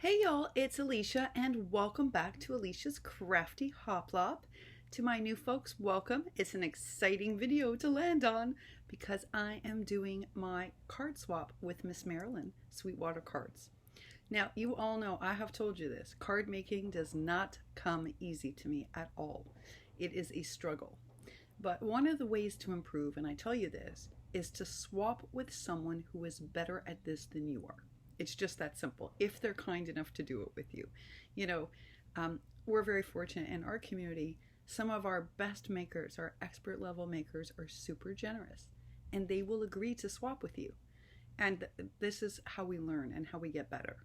Hey y'all, it's Elisha and welcome back to Elisha's Crafty Hoplop. To my new folks, welcome. It's an exciting video to land on because I am doing my card swap with Miss Marilyn, Sweetwater Cards. Now, you all know I have told you this. Card making does not come easy to me at all. It is a struggle. But one of the ways to improve, and I tell you this, is to swap with someone who is better at this than you are. It's just that simple, if they're kind enough to do it with you. You know, we're very fortunate in our community. Some of our best makers, our expert level makers, are super generous and they will agree to swap with you. And this is how we learn and how we get better.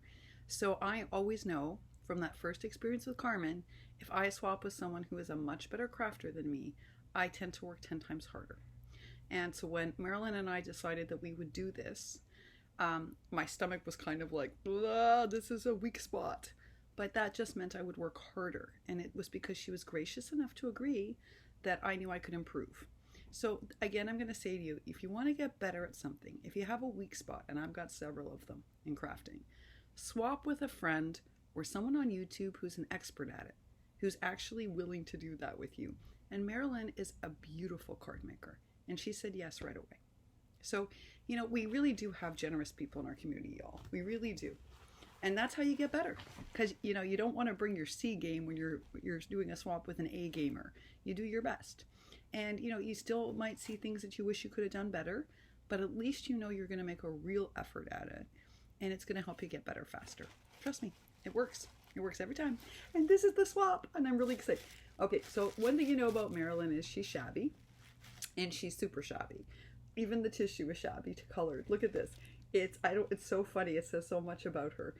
So I always know from that first experience with Carmen, if I swap with someone who is a much better crafter than me, I tend to work 10 times harder. And so when Marilyn and I decided that we would do this, my stomach was kind of like, this is a weak spot. But that just meant I would work harder. And it was because she was gracious enough to agree that I knew I could improve. So again, I'm going to say to you, if you want to get better at something, if you have a weak spot, and I've got several of them in crafting, swap with a friend or someone on YouTube who's an expert at it, who's actually willing to do that with you. And Marilyn is a beautiful card maker. And she said yes right away. So, you know, we really do have generous people in our community, y'all. We really do. And that's how you get better. Because, you know, you don't want to bring your C game when you're doing a swap with an A gamer. You do your best. And, you know, you still might see things that you wish you could have done better, but at least you know you're going to make a real effort at it. And it's going to help you get better faster. Trust me, it works. It works every time. And this is the swap, and I'm really excited. Okay, so one thing you know about Marilyn is she's shabby, and she's super shabby. Even the tissue is shabby colored. Look at this. It's so funny. It says so much about her.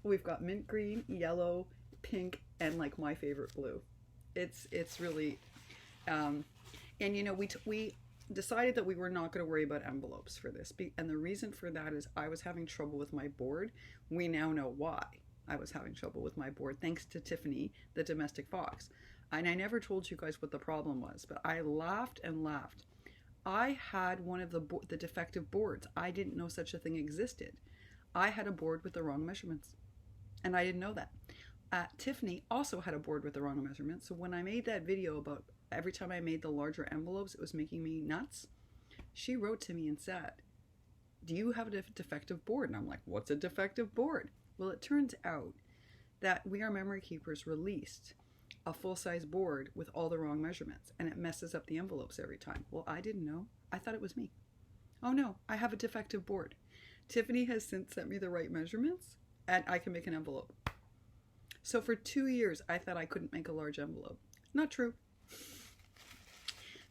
We've got mint green, yellow, pink, and like my favorite blue. It's really, and you know, we decided that we were not going to worry about envelopes for this. And the reason for that is I was having trouble with my board. We now know why I was having trouble with my board, thanks to Tiffany, the domestic fox. And I never told you guys what the problem was, but I laughed and laughed. I had one of the defective boards. I didn't know such a thing existed. I had a board with the wrong measurements, and I didn't know that. Tiffany also had a board with the wrong measurements, so when I made that video about every time I made the larger envelopes, it was making me nuts, she wrote to me and said, do you have a defective board? And I'm like, what's a defective board? Well, it turns out that We Are Memory Keepers released a full-size board with all the wrong measurements, and it messes up the envelopes every time. Well, I didn't know. I thought it was me. Oh no, I have a defective board. Tiffany has since sent me the right measurements, and I can make an envelope. So for 2 years, I thought I couldn't make a large envelope. Not true.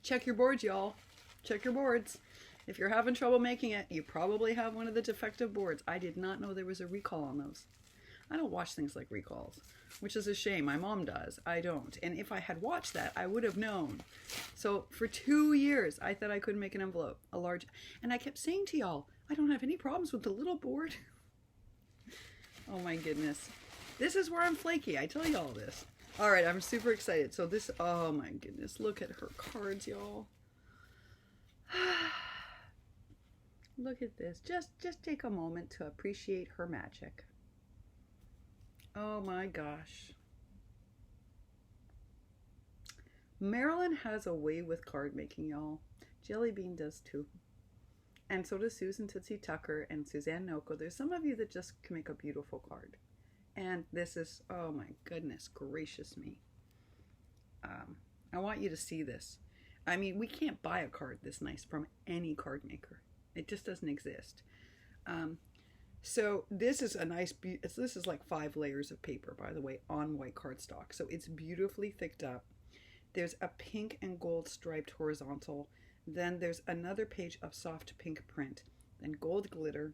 Check your boards, y'all. Check your boards. If you're having trouble making it, you probably have one of the defective boards. I did not know there was a recall on those. I don't watch things like recalls, which is a shame. My mom does. I don't. And if I had watched that, I would have known. So for 2 years, I thought I couldn't make an envelope, a large. And I kept saying to y'all, I don't have any problems with the little board. Oh my goodness. This is where I'm flaky. I tell y'all this. All right, I'm super excited. So this, oh my goodness, look at her cards, y'all. Look at this. Just take a moment to appreciate her magic. Oh my gosh. Marilyn has a way with card making, y'all. Jelly Bean does too. And so does Susan Tootsie Tucker and Suzanne Noko. There's some of you that just can make a beautiful card. And this is, oh my goodness gracious me. I want you to see this. I mean, we can't buy a card this nice from any card maker. It just doesn't exist. So this is a nice, this is like 5 layers of paper, by the way, on white cardstock. So it's beautifully thicked up. There's a pink and gold striped horizontal. Then there's another page of soft pink print, then gold glitter,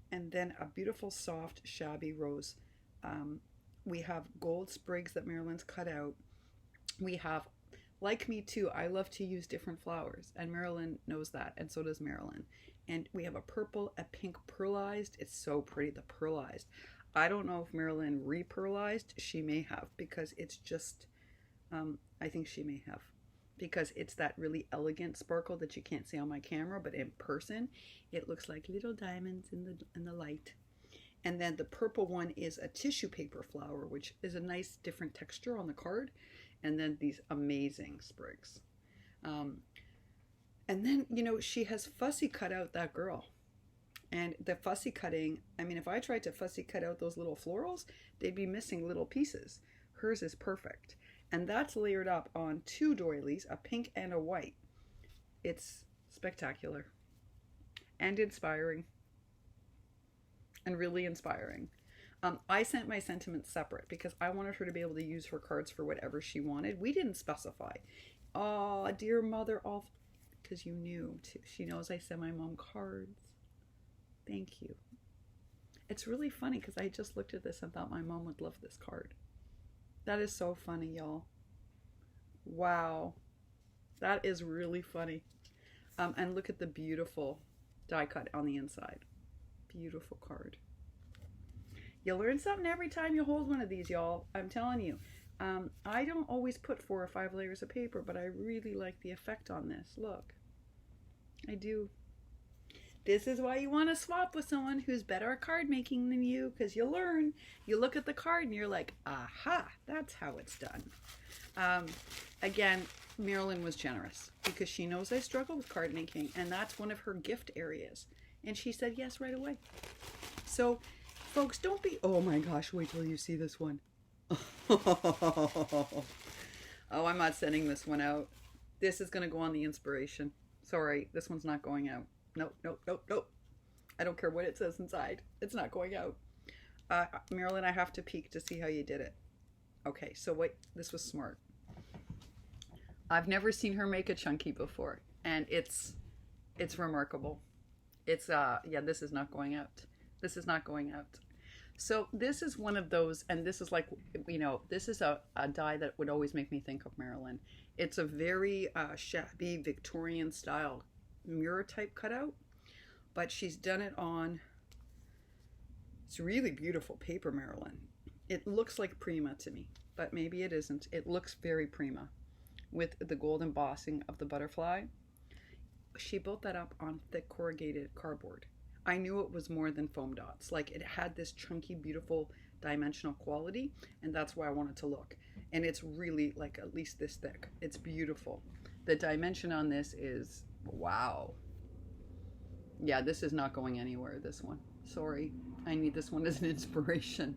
and then a beautiful soft shabby rose. We have gold sprigs that Marilyn's cut out. We have, like me too, I love to use different flowers, and Marilyn knows that, and so does Marilyn. And we have a purple, a pink pearlized. It's so pretty, the pearlized. I don't know if Marilyn re-pearlized. She may have, because it's just, I think she may have. Because it's that really elegant sparkle that you can't see on my camera, but in person, it looks like little diamonds in the light. And then the purple one is a tissue paper flower, which is a nice different texture on the card. And then these amazing sprigs. And then, you know, she has fussy cut out that girl. And the fussy cutting, I mean, if I tried to fussy cut out those little florals, they'd be missing little pieces. Hers is perfect. And that's layered up on 2 doilies, a pink and a white. It's spectacular and inspiring. And really inspiring. I sent my sentiments separate because I wanted her to be able to use her cards for whatever she wanted. We didn't specify. Oh, dear mother, all because you knew too. She knows I send my mom cards. Thank you. It's really funny because I just looked at this and thought my mom would love this card. That is so funny, y'all. Wow. That is really funny. And look at the beautiful die cut on the inside. Beautiful card. You learn something every time you hold one of these, y'all. I'm telling you. I don't always put 4 or 5 layers of paper, but I really like the effect on this. Look. I do. This is why you want to swap with someone who's better at card making than you, because you learn. You look at the card and you're like, aha, that's how it's done. Again, Marilyn was generous because she knows I struggle with card making, and that's one of her gift areas. And she said yes right away. So, folks, don't be... Oh my gosh, wait till you see this one. Oh, I'm not sending this one out. This is going to go on the inspiration. Sorry, this one's not going out. Nope, nope, nope, nope. I don't care what it says inside. It's not going out. Marilyn, I have to peek to see how you did it. Okay, so wait, this was smart. I've never seen her make a chunky before, and it's remarkable. It's, yeah, this is not going out. This is not going out. So this is one of those, and this is like, you know, this is a die that would always make me think of Marilyn. It's a very shabby Victorian style mirror type cutout, but she's done it on, it's really beautiful paper, Marilyn. It looks like Prima to me, but maybe it isn't. It looks very Prima with the gold embossing of the butterfly. She built that up on thick corrugated cardboard. I knew it was more than foam dots. Like, it had this chunky, beautiful dimensional quality, and that's why I wanted to look. And it's really like at least this thick. It's beautiful. The dimension on this is, wow. Yeah, this is not going anywhere, this one. Sorry. I need this one as an inspiration.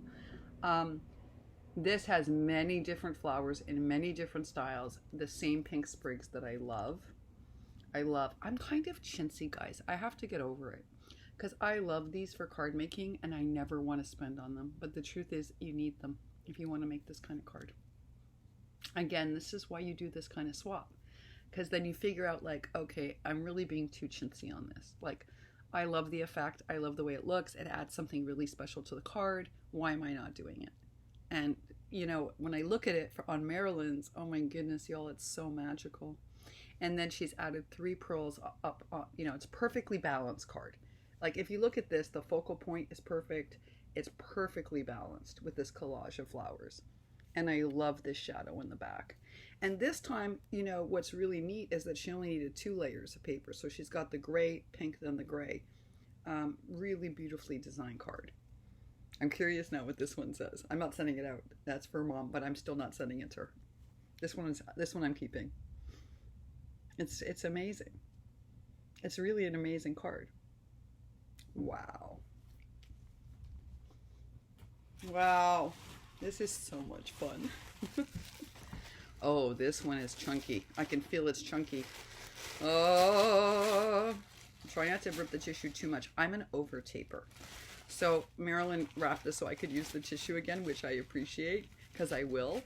This has many different flowers in many different styles. The same pink sprigs that I love. I'm kind of chintzy, guys. I have to get over it. Because I love these for card making and I never want to spend on them. But the truth is, you need them if you want to make this kind of card. Again, this is why you do this kind of swap. Because then you figure out like, okay, I'm really being too chintzy on this. Like, I love the effect. I love the way it looks. It adds something really special to the card. Why am I not doing it? And, you know, when I look at it on Marilyn's, oh my goodness, y'all, it's so magical. And then she's added 3 pearls up, you know, it's perfectly balanced card. Like, if you look at this, the focal point is perfect. It's perfectly balanced with this collage of flowers. And I love this shadow in the back. And this time, you know, what's really neat is that she only needed 2 layers of paper. So she's got the gray, pink, then the gray. Really beautifully designed card. I'm curious now what this one says. I'm not sending it out. That's for Mom, but I'm still not sending it to her. This one I'm keeping. It's amazing. It's really an amazing card. Wow. Wow. This is so much fun. Oh, this one is chunky. I can feel it's chunky. Oh. Try not to rip the tissue too much. I'm an over taper. So Marilyn wrapped this so I could use the tissue again, which I appreciate because I will.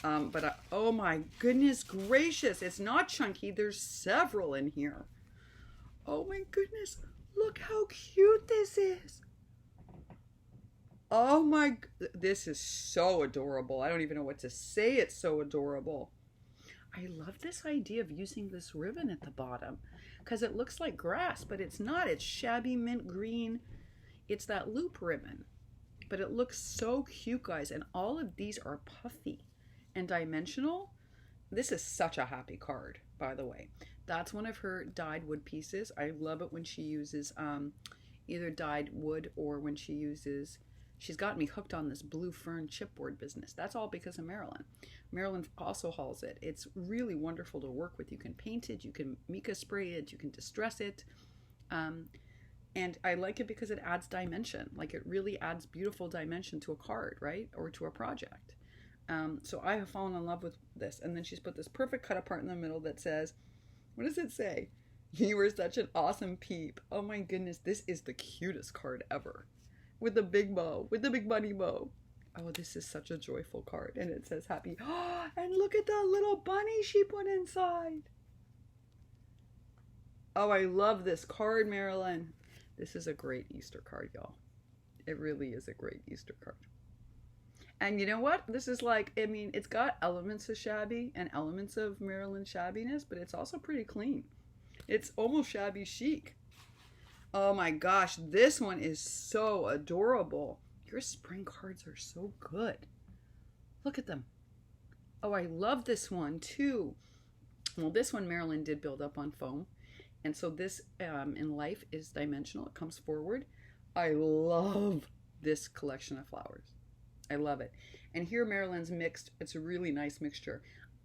Oh my goodness gracious. It's not chunky. There's several in here. Oh my goodness. Look how cute this is. Oh my, this is so adorable. I don't even know what to say. It's so adorable. I love this idea of using this ribbon at the bottom because it looks like grass, but it's not. It's shabby mint green. It's that loop ribbon, but it looks so cute, guys. And all of these are puffy and dimensional. This is such a happy card, by the way. That's one of her dyed wood pieces. I love it when she uses either dyed wood or when she uses She's got me hooked on this blue fern chipboard business. That's all because of Marilyn. Marilyn also hauls it. It's really wonderful to work with. You can paint it, you can mica spray it, you can distress it. And I like it because it adds dimension. Like, it really adds beautiful dimension to a card, right? Or to a project. So I have fallen in love with this. And then she's put this perfect cut apart in the middle that says, what does it say? You were such an awesome peep. Oh my goodness, this is the cutest card ever. With the big bow, with the big bunny bow. Oh, this is such a joyful card. And it says happy. And look at the little bunny she put inside. Oh, I love this card, Marilyn. This is a great Easter card, y'all. It really is a great Easter card. And you know what? This is like, I mean, it's got elements of shabby and elements of Marilyn shabbiness, but it's also pretty clean. It's almost shabby chic. Oh my gosh, this one is so adorable. Your spring cards are so good. Look at them. Oh, I love this one too. Well, this one Marilyn did build up on foam. And so this in life is dimensional. It comes forward. I love this collection of flowers. I love it. And here Marilyn's mixed. It's a really nice mixture.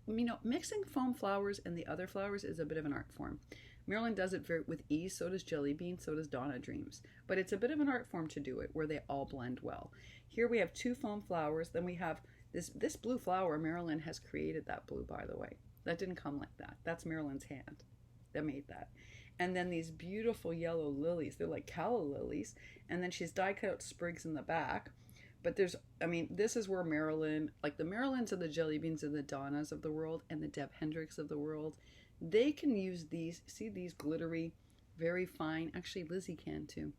You know, mixing foam flowers and the other flowers is a bit of an art form. Marilyn does it with ease, so does Jelly Bean, so does Donna Dreams. But it's a bit of an art form to do it, where they all blend well. Here we have 2 foam flowers, then we have this blue flower. Marilyn has created that blue, by the way. That didn't come like that. That's Marilyn's hand that made that. And then these beautiful yellow lilies, they're like calla lilies, and then she's die cut out sprigs in the back. But there's, I mean, this is where Marilyn, like the Marilyns and the Jelly Beans and the Donnas of the world and the Deb Hendricks of the world, they can use these, see these glittery, very fine, actually Lizzie can too.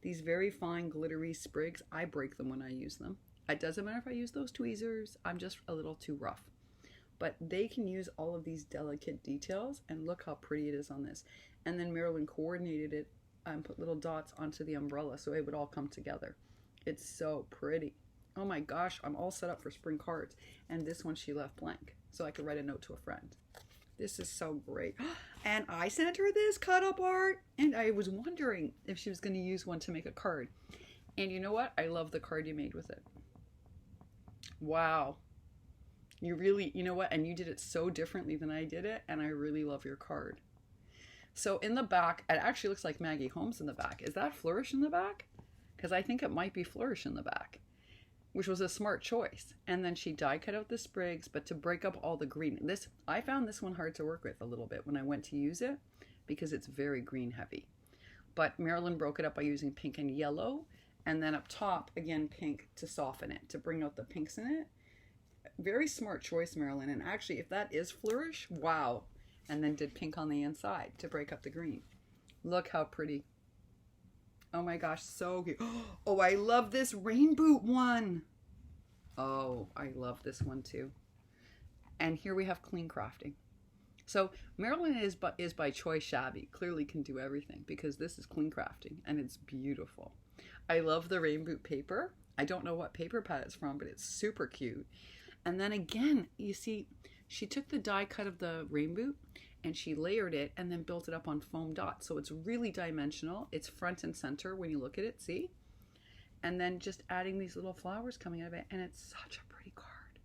These very fine glittery sprigs, I break them when I use them. It doesn't matter if I use those tweezers, I'm just a little too rough. But they can use all of these delicate details, and look how pretty it is on this. And then Marilyn coordinated it and put little dots onto the umbrella so it would all come together. It's so pretty. Oh my gosh, I'm all set up for spring cards. And this one she left blank, so I could write a note to a friend. This is so great. And I sent her this cut up art, and I was wondering if she was going to use one to make a card. And you know what? I love the card you made with it. Wow. You really, you know what? And you did it so differently than I did it, and I really love your card. So in the back, it actually looks like Maggie Holmes in the back. Is that Flourish in the back? Because I think it might be Flourish in the back, which was a smart choice. And then she die cut out the sprigs, but to break up all the green. This, I found this one hard to work with a little bit when I went to use it, because it's very green heavy. But Marilyn broke it up by using pink and yellow, and then up top, again, pink to soften it, to bring out the pinks in it. Very smart choice, Marilyn. And actually, if that is Flourish, wow. And then did pink on the inside to break up the green. Look how pretty. Oh my gosh, so cute. Oh, I love this rain boot one. Oh, I love this one too. And here we have clean crafting. So Marilyn is by choice shabby. Clearly can do everything, because this is clean crafting and it's beautiful. I love the rain boot paper. I don't know what paper pad it's from, but it's super cute. And then again, you see, she took the die cut of the rain boot and she layered it and then built it up on foam dots. So it's really dimensional. It's front and center when you look at it, see? And then just adding these little flowers coming out of it, and it's such a pretty card.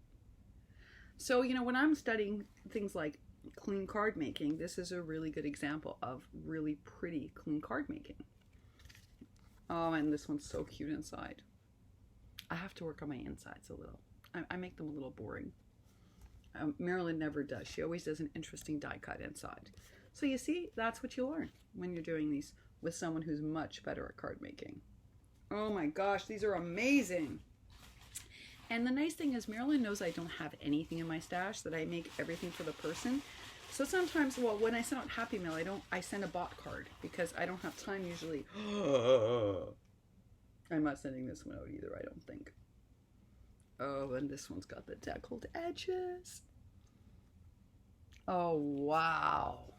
So, you know, when I'm studying things like clean card making, this is a really good example of really pretty clean card making. Oh, and this one's so cute inside. I have to work on my insides a little. I make them a little boring. Marilyn never does. She always does an interesting die cut inside. So you see, that's what you learn when you're doing these with someone who's much better at card making. Oh my gosh, these are amazing. And the nice thing is Marilyn knows I don't have anything in my stash, that I make everything for the person. So sometimes, well, when I send out Happy Mail, I send a bot card because I don't have time usually. I'm not sending this one out either, I don't think. Oh, and this one's got the deckled edges. Oh, wow.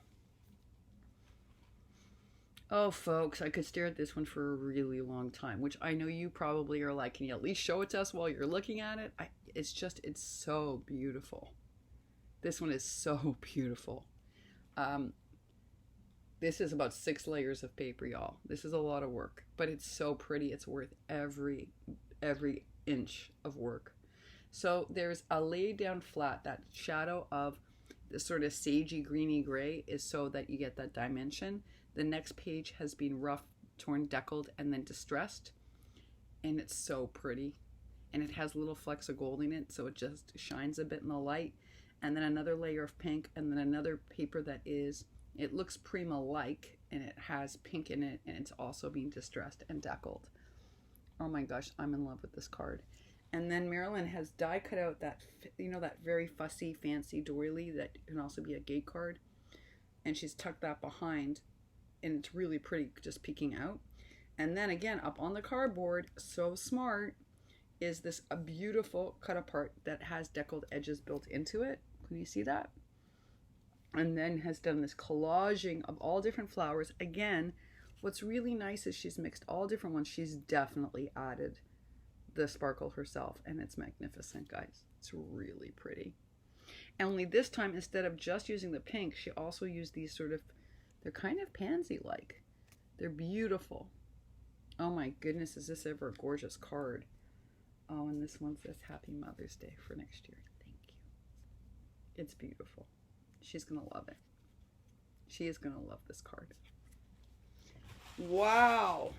Oh, folks, I could stare at this one for a really long time, which I know you probably are like, can you at least show it to us while you're looking at it? It's so beautiful. This one is so beautiful. This is about 6 layers of paper, y'all. This is a lot of work, but it's so pretty. It's worth every every inch of work. So there's a laid down flat, that shadow of the sort of sagey greeny gray is so that you get that dimension. The next page has been rough, torn, deckled, and then distressed. And it's so pretty. And it has little flecks of gold in it, so it just shines a bit in the light. And then another layer of pink, and then another paper that is, it looks Prima-like, and it has pink in it, and it's also being distressed and deckled. Oh my gosh, I'm in love with this card. And then Marilyn has die cut out that, you know, that very fussy, fancy doily that can also be a gate card. And she's tucked that behind, and it's really pretty, just peeking out. And then again, up on the cardboard, so smart, is this a beautiful cut apart that has deckled edges built into it. Can you see that? And then has done this collaging of all different flowers. Again, what's really nice is she's mixed all different ones. She's definitely added the sparkle herself, and it's magnificent, guys. It's really pretty. Only this time, instead of just using the pink, she also used these sort of, they're kind of pansy-like. They're beautiful. Oh my goodness, is this ever a gorgeous card? Oh, and this one says Happy Mother's Day for next year. Thank you. It's beautiful. She's going to love it. She is going to love this card. Wow.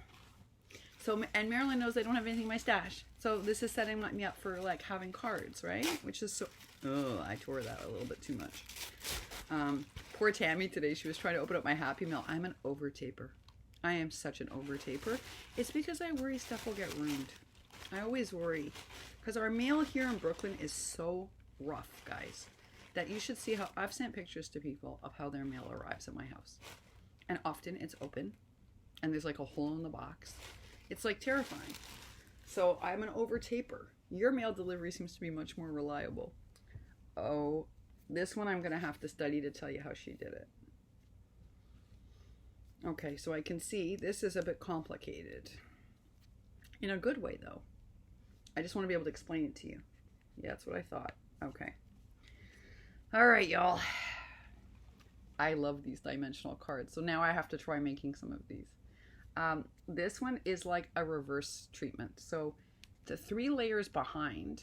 So, and Marilyn knows I don't have anything in my stash. So this is setting me up for like having cards, right? Which is so, oh, I tore that a little bit too much. Poor Tammy today, she was trying to open up my Happy Mail. I'm an over-taper. I am such an over-taper. It's because I worry stuff will get ruined. I always worry. Because our mail here in Brooklyn is so rough, guys, that you should see how I've sent pictures to people of how their mail arrives at my house. And often it's open and there's like a hole in the box. It's like terrifying. So I'm an over-taper. Your mail delivery seems to be much more reliable. Oh, this one I'm going to have to study to tell you how she did it. Okay, so I can see this is a bit complicated. In a good way, though. I just want to be able to explain it to you. Yeah, that's what I thought. Okay. All right, y'all. I love these dimensional cards. So now I have to try making some of these. This one is like a reverse treatment. So the 3 layers behind,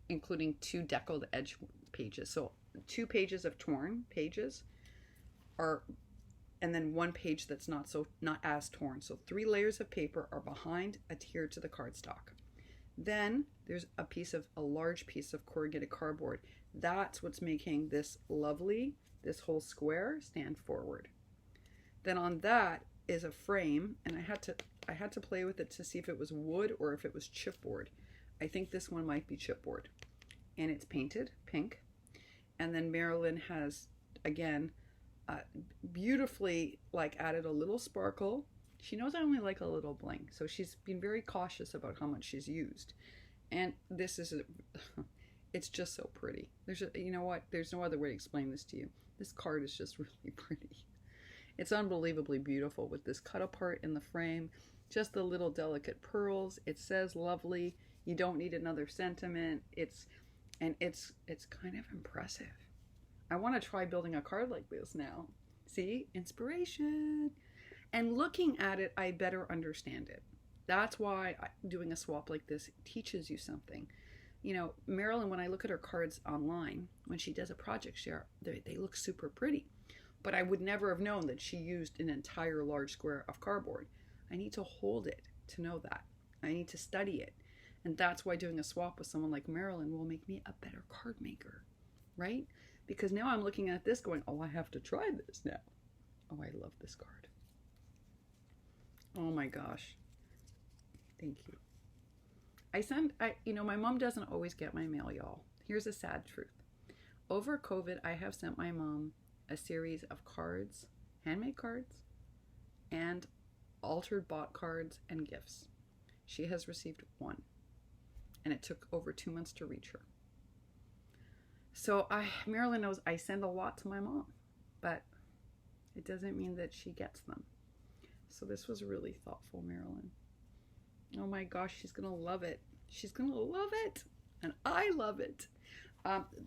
including 2 deckled edge pages. So 2 pages of torn pages are, and then 1 page that's not as torn. So 3 layers of paper are behind, adhered to the cardstock. Then there's a large piece of corrugated cardboard. That's what's making this whole square stand forward. Then on that is a frame, and I had to play with it to see if it was wood or if it was chipboard. I think this one might be chipboard, and it's painted pink. And then Marilyn has again beautifully added a little sparkle. She knows I only like a little bling, so she's been very cautious about how much she's used. And this is it's just so pretty. You know what? There's no other way to explain this to you. This card is just really pretty. It's unbelievably beautiful with this cut apart in the frame, just the little delicate pearls. It says lovely. You don't need another sentiment. It's kind of impressive. I want to try building a card like this now. See? Inspiration. And looking at it, I better understand it. That's why doing a swap like this teaches you something. You know, Marilyn, when I look at her cards online, when she does a project share, they look super pretty. But I would never have known that she used an entire large square of cardboard. I need to hold it to know that. I need to study it. And that's why doing a swap with someone like Marilyn will make me a better card maker, right? Because now I'm looking at this going, oh, I have to try this now. Oh, I love this card. Oh my gosh. Thank you. My mom doesn't always get my mail, y'all. Here's a sad truth. Over COVID, I have sent my mom a series of cards, handmade cards, and altered bought cards and gifts. She has received 1, and it took over 2 months to reach her. So Marilyn knows I send a lot to my mom, but it doesn't mean that she gets them. So this was really thoughtful, Marilyn. Oh my gosh, she's gonna love it. She's gonna love it, and I love it.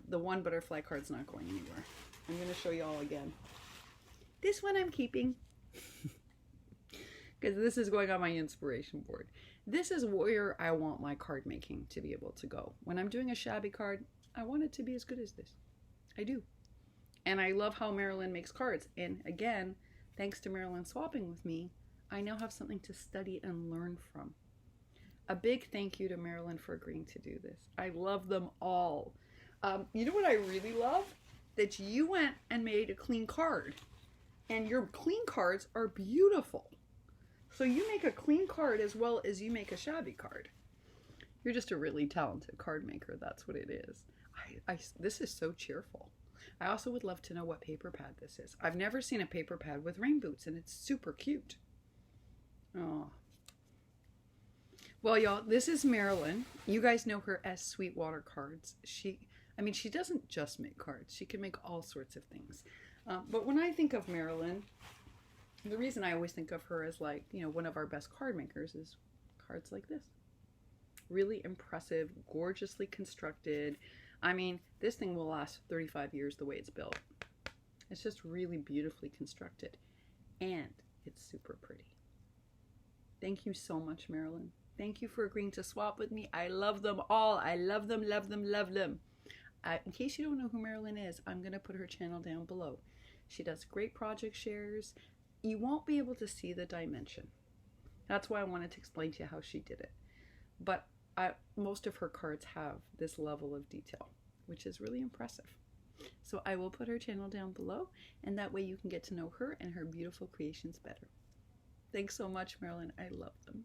The 1 butterfly card's not going anywhere. I'm gonna show you all again. This one I'm keeping because this is going on my inspiration board. This is where I want my card making to be able to go. When I'm doing a shabby card, I want it to be as good as this. I do. And I love how Marilyn makes cards. And again, thanks to Marilyn swapping with me, I now have something to study and learn from. A big thank you to Marilyn for agreeing to do this. I love them all. You know what I really love? That you went and made a clean card. And your clean cards are beautiful. So you make a clean card as well as you make a shabby card. You're just a really talented card maker. That's what it is. This is so cheerful. I also would love to know what paper pad this is. I've never seen a paper pad with rain boots, and it's super cute. Oh. Well, y'all, this is Marilyn. You guys know her as Sweetwater Cards. She doesn't just make cards. She can make all sorts of things. But when I think of Marilyn, the reason I always think of her as like, one of our best card makers is cards like this. Really impressive, gorgeously constructed. I mean, this thing will last 35 years the way it's built. It's just really beautifully constructed. And it's super pretty. Thank you so much, Marilyn. Thank you for agreeing to swap with me. I love them all. I love them, love them, love them. In case you don't know who Marilyn is, I'm going to put her channel down below. She does great project shares. You won't be able to see the dimension. That's why I wanted to explain to you how she did it. But most of her cards have this level of detail, which is really impressive. So I will put her channel down below, and that way you can get to know her and her beautiful creations better. Thanks so much, Marilyn. I love them.